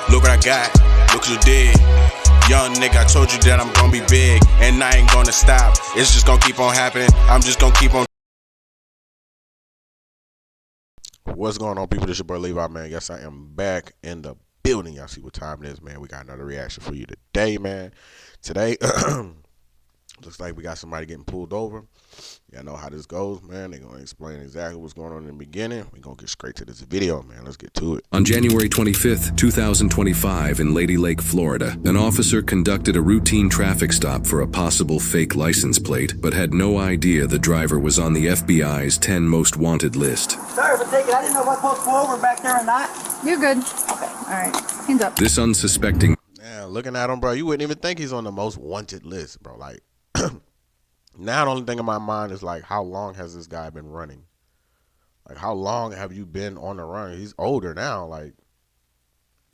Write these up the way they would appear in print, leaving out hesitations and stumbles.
Look what I got, look what you did. Young nigga, I told you that I'm gonna be big, and I ain't gonna stop. It's just gonna keep on happening. I'm just gonna keep on. What's going on, people? This your boy Levi, man. Yes, I am back in the building. Y'all see what time it is, man. We got another reaction for you today, man. Today, looks like we got somebody getting pulled over. Y'all know how this goes, man. They're going to explain exactly what's going on in the beginning. We're going to get straight to this video, man. Let's get to it. On January 25th, 2025, in Lady Lake, Florida, an officer conducted a routine traffic stop for a possible fake license plate, but had no idea the driver was on the FBI's 10 most wanted list. Sorry for taking. I didn't know if I was supposed to pull over back there or not. You're good. Okay. All right. Hands up. This unsuspecting... Yeah, looking at him, bro, you wouldn't even think he's on the most wanted list, bro. Like... Now the only thing in my mind is like, how long has this guy been running? Like, how long have you been on the run? He's older now, like.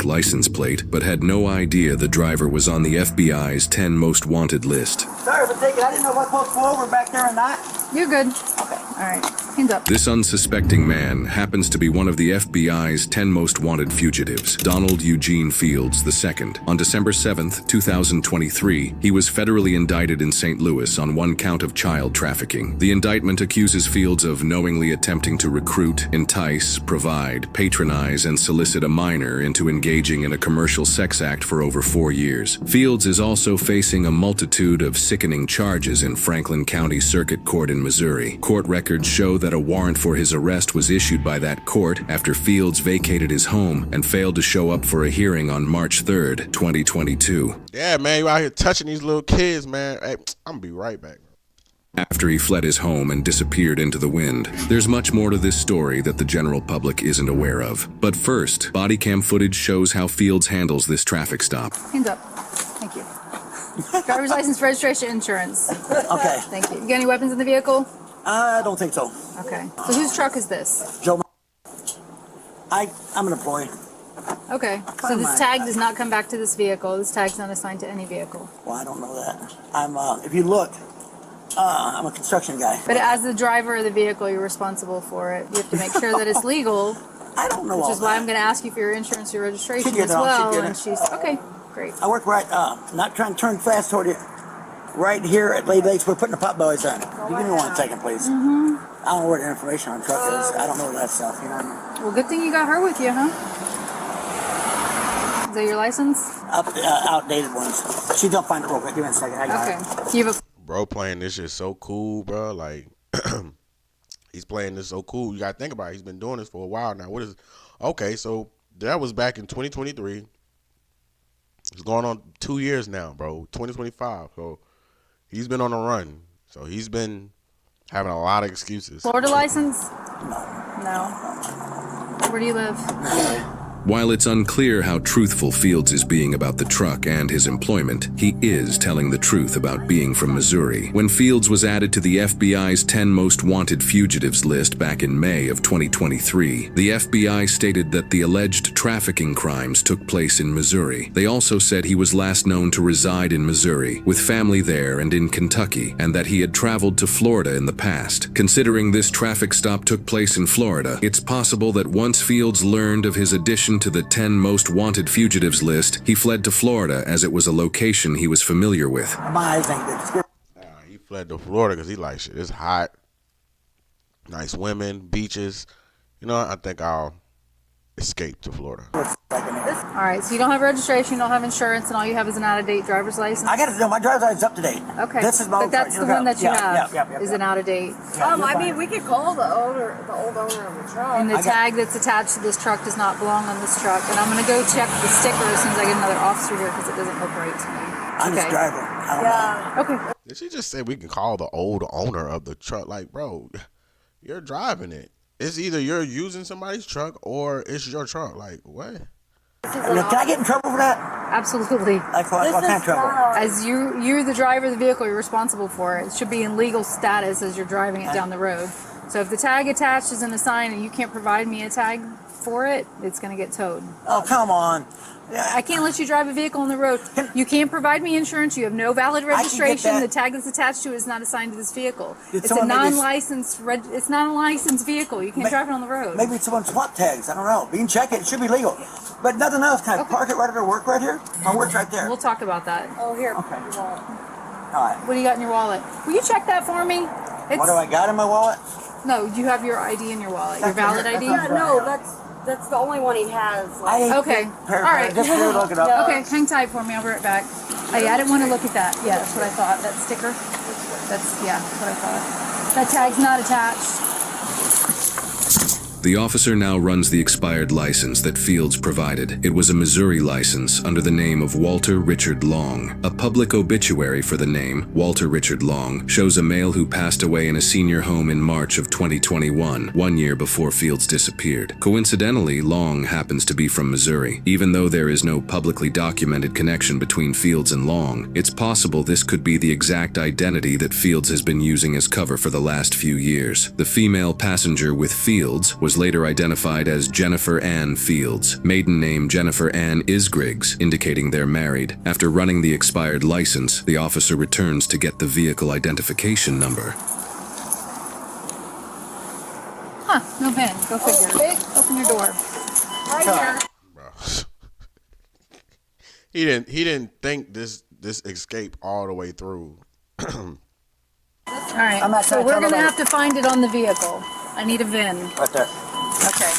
License plate, but had no idea the driver was on the FBI's 10 most wanted list. Sorry for taking. I didn't know if I was supposed to pull over back there or not. You're good. Okay. All right. Hands up. This unsuspecting man happens to be one of the FBI's 10 most wanted fugitives, Donald Eugene Fields II. On December 7th, 2023, he was federally indicted in St. Louis on one count of child trafficking. The indictment accuses Fields of knowingly attempting to recruit, entice, provide, patronize, and solicit a minor into engaging in a commercial sex act for over 4 years. Fields is also facing a multitude of sickening charges in Franklin County Circuit Court in Missouri. Court records show that a warrant for his arrest was issued by that court after Fields vacated his home and failed to show up for a hearing on March 3rd, 2022. Yeah, man, you out here touching these little kids, man. Hey, I'm gonna be right back. After he fled his home and disappeared into the wind. There's much more to this story that the general public isn't aware of. But first, body cam footage shows how Fields handles this traffic stop. Hands up. Thank you. Driver's license, registration, insurance. Okay. Thank you. You got any weapons in the vehicle? I don't think so. Okay. So whose truck is this? Joe. I'm an employee. Okay. So this tag does not come back to this vehicle. This tag's not assigned to any vehicle. Well, I don't know that. If you look, I'm a construction guy. But as the driver of the vehicle, you're responsible for it. You have to make sure that it's legal. I don't know all Which is why that. I'm going to ask you for your insurance, your registration She did as it all. well. She did And it. she's okay. Great. I work right, not trying to turn fast toward you. Right here at Lady Lakes, we're putting the pot bellies on. You give me 1 second, please. I don't know where the information on the truck is. I don't know that stuff, you know what I mean? Well, good thing you got her with you, huh? Is that your license? Outdated ones. She's gonna find it real quick. Give me a second. I got it. Okay. You have a Bro playing this shit so cool, bro. Like, he's playing this so cool. You gotta think about it. He's been doing this for a while now. What is... Okay, so that was back in 2023. It's going on 2 years now, bro. 2025. So he's been on the run. So he's been having a lot of excuses. Florida license? No. Where do you live? While it's unclear how truthful Fields is being about the truck and his employment, he is telling the truth about being from Missouri. When Fields was added to the FBI's 10 most wanted fugitives list back in May of 2023, the FBI stated that the alleged trafficking crimes took place in Missouri. They also said he was last known to reside in Missouri, with family there and in Kentucky, and that he had traveled to Florida in the past. Considering this traffic stop took place in Florida, it's possible that once Fields learned of his addition to the 10 most wanted fugitives list, he fled to Florida as it was a location he was familiar with. My eyes ain't good. He fled to Florida because he like, shit, it's hot. Nice women, beaches. You know, I think I'll escape to Florida. All right, so you don't have registration, you don't have insurance, and all you have is an out-of-date driver's license? I got to know my driver's license up to date. Okay, This is my but old that's car. the one that you have, Yeah. is an out-of-date. I mean, we could call the old owner of the truck. And the tag that's attached to this truck does not belong on this truck. And I'm going to go check the sticker as soon as I get another officer here because it doesn't look right to me. I'm just driver. I don't know. Okay. Did she just say we can call the old owner of the truck? Like, bro, you're driving it. It's either you're using somebody's truck or it's your truck. Like, what? Can I get in trouble for that? Absolutely. Like, what kind of trouble? As you're the driver of the vehicle, you're responsible for it. It should be in legal status as you're driving it down the road. So if the tag attached isn't assigned and you can't provide me a tag for it, it's going to get towed. Oh, come on. I can't let you drive a vehicle on the road. You can't provide me insurance. You have no valid I can get registration. that. The tag that's attached to it is not assigned to this vehicle. Did It's a someone maybe- non-licensed. It's not a licensed vehicle. You can't drive it on the road. Maybe someone swap tags. I don't know. We can check it. It should be legal. But nothing else. Can I park it right under work right here? My work's right there. We'll talk about that. Oh, here. Okay. You want it. All right. What do you got in your wallet? Will you check that for me? What do I got in my wallet? No, you have your ID in your wallet. Your That's valid right. ID. That's Yeah, no, that's the only one he has. I ain't Okay. paraphrasing. All right. Just go look it up. Okay, hang tight for me. I'll be right back. Oh, yeah, I didn't want to look at that. Yeah, that's what I thought. That sticker. That's what I thought. That tag's not attached. The officer now runs the expired license that Fields provided. It was a Missouri license under the name of Walter Richard Long. A public obituary for the name, Walter Richard Long, shows a male who passed away in a senior home in March of 2021, 1 year before Fields disappeared. Coincidentally, Long happens to be from Missouri. Even though there is no publicly documented connection between Fields and Long, it's possible this could be the exact identity that Fields has been using as cover for the last few years. The female passenger with Fields was later identified as Jennifer Ann Fields, maiden name Jennifer Ann Isgriggs, indicating they're married. After running the expired license, the officer returns to get the vehicle identification number. Huh? No pen. Go figure. Open your door. Right here. Bro. he didn't think this escape all the way through. All right. I'm not So trying to we're tell gonna nobody. have to find it on the vehicle. I need a VIN. Right there. Okay.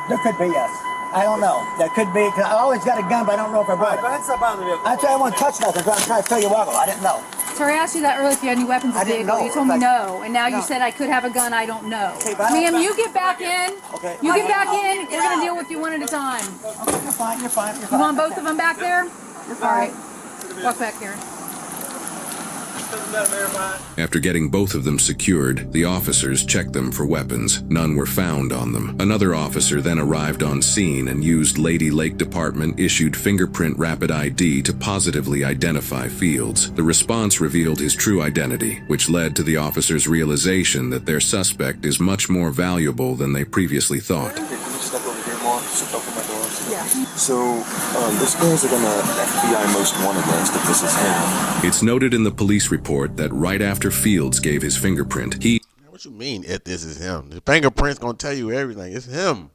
There could be, yes. I don't know. That could be, because I always got a gun, but I don't know if I brought it. I tell you, I won't touch nothing, so I'm trying to tell you woggle. I didn't know. Sorry, I asked you that earlier if you had any weapons in I the didn't vehicle. know. You told me Like- no, and now No. you said I could have a gun. I don't know. Okay, but I don't- Ma'am, you get back in. Okay. You get back in. We're gonna deal with you one at a time. Okay, you're fine, you're fine, you're You fine. want both of them back there? All right. Walk back here. After getting both of them secured, the officers checked them for weapons. None were found on them. Another officer then arrived on scene and used Lady Lake Department issued fingerprint rapid ID to positively identify Fields. The response revealed his true identity, which led to the officers' realization that their suspect is much more valuable than they previously thought. Can you step over here more? Step over my door. Yeah. So, this guy's on the FBI most wanted list if this is him. It's noted in the police report that right after Fields gave his fingerprint, he What you mean if this is him? The fingerprint's gonna tell you everything. It's him.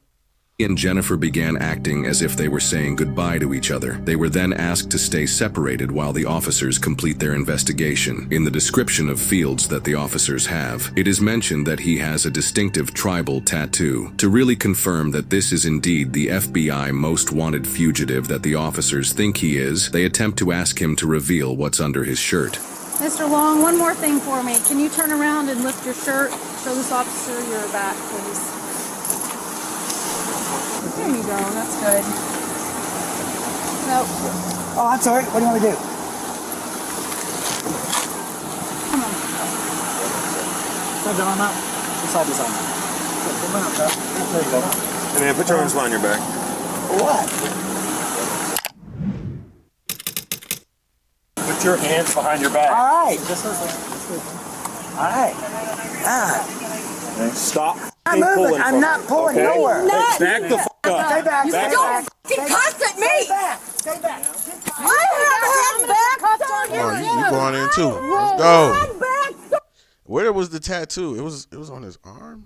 and Jennifer began acting as if they were saying goodbye to each other. They were then asked to stay separated while the officers complete their investigation. In the description of Fields that the officers have, it is mentioned that he has a distinctive tribal tattoo. To really confirm that this is indeed the FBI most wanted fugitive that the officers think he is, they attempt to ask him to reveal what's under his shirt. Mr. Long, one more thing for me. Can you turn around and lift your shirt? Show this officer your back, please. There you go. That's good. Nope. Oh, I'm sorry. What do you want me to do? Come on. Slide the arm out. Slide this arm out. Come on, sir. There you go. Hey man, put your arms behind your back. What? Put your hands behind your back. All right. All right. Ah. Stop. I'm moving. I'm not pulling Okay. nowhere. Not. Back the fuck up. Stay back. You Stay don't back. Fucking cuss at me! Stay back. Stay back. I have back on Come on, you going in too. Let's go. Where was the tattoo? It was on his arm?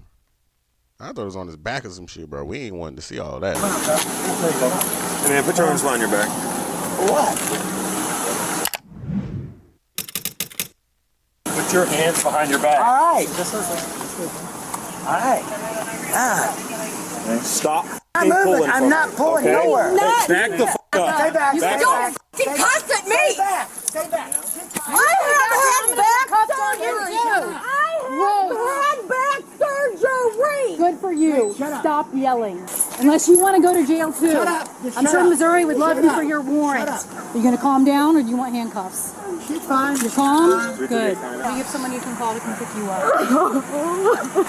I thought it was on his back or some shit, bro. We ain't wanting to see all that. There you go. Hey man, put your arms behind your back. What? Put your hands behind your back. All right. All right. Ah. Stop. I'm moving. pulling I'm from not it, pulling okay? nowhere. Not. Back the fuck up. Stay back. You Stay Don't back. fucking cuss at Stay me! back. Stay back. I have back surgery! Whoa. I have back surgery! Good for you. Shut up. Stop yelling. Unless you want to go to jail too. Shut up. Just I'm shut sure up. Missouri would love Shut you up. for your warrant. Shut Are you going to calm down or do you want handcuffs? She's fine. You're calm? Good. Do you have someone you can call to come pick you up?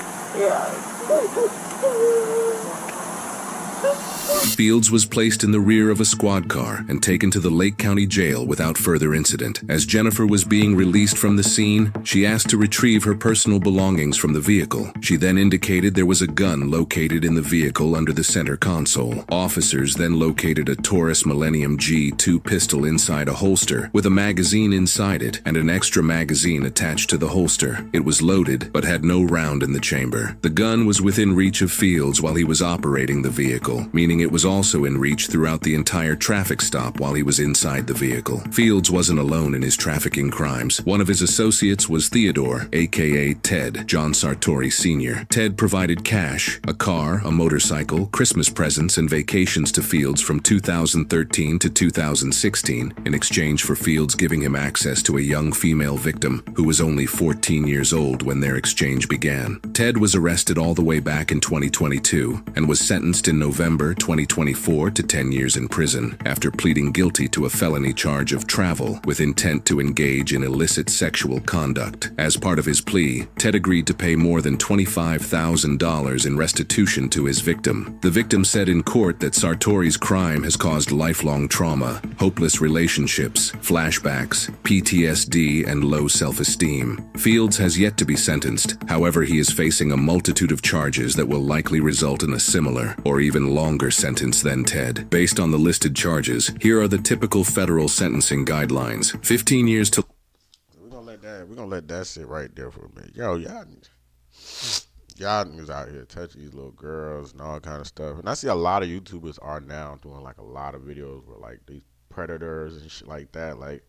Fields was placed in the rear of a squad car and taken to the Lake County Jail without further incident. As Jennifer was being released from the scene, she asked to retrieve her personal belongings from the vehicle. She then indicated there was a gun located in the vehicle under the center console. Officers then located a Taurus Millennium G2 pistol inside a holster with a magazine inside it and an extra magazine attached to the holster. It was loaded but had no round in the chamber. The gun was within reach of Fields while he was operating the vehicle, meaning it was also in reach throughout the entire traffic stop while he was inside the vehicle. Fields wasn't alone in his trafficking crimes. One of his associates was Theodore, aka Ted, John Sartori Sr. Ted provided cash, a car, a motorcycle, Christmas presents, and vacations to Fields from 2013 to 2016 in exchange for Fields giving him access to a young female victim who was only 14 years old when their exchange began. Ted was arrested all the way back in 2022 and was sentenced in November 2024 to 10 years in prison after pleading guilty to a felony charge of travel with intent to engage in illicit sexual conduct. As part of his plea, Ted agreed to pay more than $25,000 in restitution to his victim. The victim said in court that Sartori's crime has caused lifelong trauma, hopeless relationships, flashbacks, PTSD, and low self-esteem. Fields has yet to be sentenced. However, he is facing a multitude of charges that will likely result in a similar or even longer sentence than Ted. Based on the listed charges, here are the typical federal sentencing guidelines. 15 years to... We're gonna let that sit right there for a minute. Yo, y'all niggas out here touching these little girls and all kind of stuff. And I see a lot of YouTubers are now doing like a lot of videos with like these predators and shit like that. Like,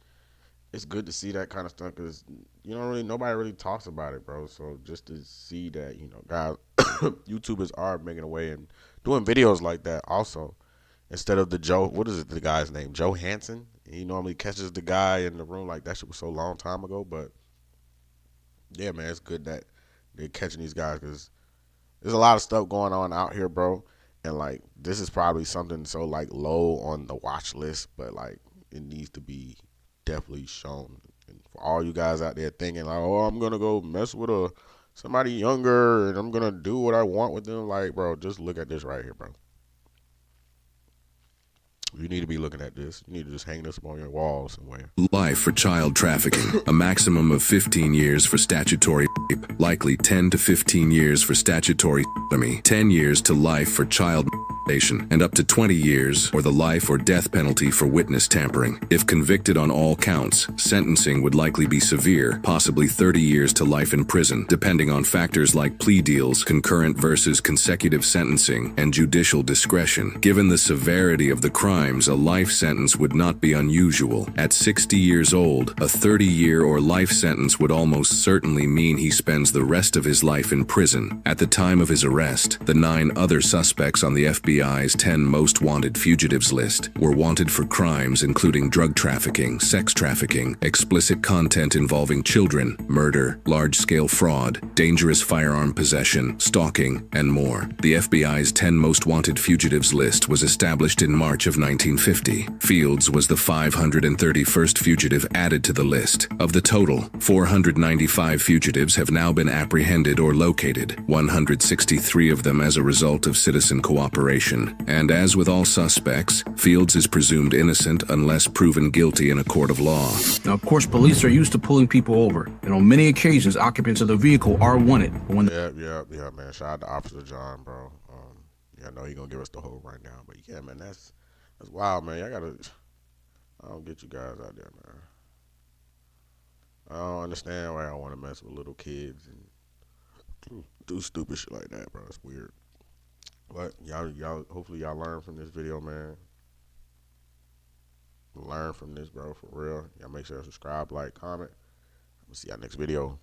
it's good to see that kind of stuff because nobody really talks about it, bro. So just to see that, guys, YouTubers are making a way and doing videos like that also, instead of the guy's name, Joe Hansen. He normally catches the guy in the room. Like, that shit was so long time ago, but yeah, man, it's good that they're catching these guys because there's a lot of stuff going on out here, bro. And like, this is probably something so like low on the watch list, but like, it needs to be definitely shown. And for all you guys out there thinking like, oh, I'm gonna go mess with somebody younger and I'm gonna do what I want with them, like, bro, just look at this right here, bro. You need to be looking at this. You need to just hang this up on your wall somewhere. Life for child trafficking. A maximum of 15 years for statutory rape, likely 10 to 15 years for statutory sodomy, 10 years to life for child molestation, and up to 20 years or the life or death penalty for witness tampering. If convicted on all counts, sentencing would likely be severe, possibly 30 years to life in prison, depending on factors like plea deals, concurrent versus consecutive sentencing, and judicial discretion. Given the severity of the crimes, a life sentence would not be unusual. At 60 years old, a 30-year or life sentence would almost certainly mean he spends the rest of his life in prison. At the time of his arrest, the 9 other suspects on the FBI's 10 most wanted fugitives list were wanted for crimes including drug trafficking, sex trafficking, explicit content involving children, murder, large-scale fraud, dangerous firearm possession, stalking, and more. The FBI's 10 most wanted fugitives list was established in March of 1950. Fields was the 531st fugitive added to the list. Of the total, 495 fugitives have now been apprehended or located, 163 of them as a result of citizen cooperation. And as with all suspects, Fields is presumed innocent unless proven guilty in a court of law. Now, of course, police are used to pulling people over, and on many occasions, occupants of the vehicle are wanted. Yeah, man. Shout out to Officer John, bro. I know he gonna give us the whole right now, but yeah, man, that's wild, man. I don't get you guys out there, man. I don't understand why I want to mess with little kids and do stupid shit like that, bro. It's weird. But y'all, hopefully y'all learn from this video, man. Learn from this, bro, for real. Y'all make sure to subscribe, like, comment. We'll see y'all next video.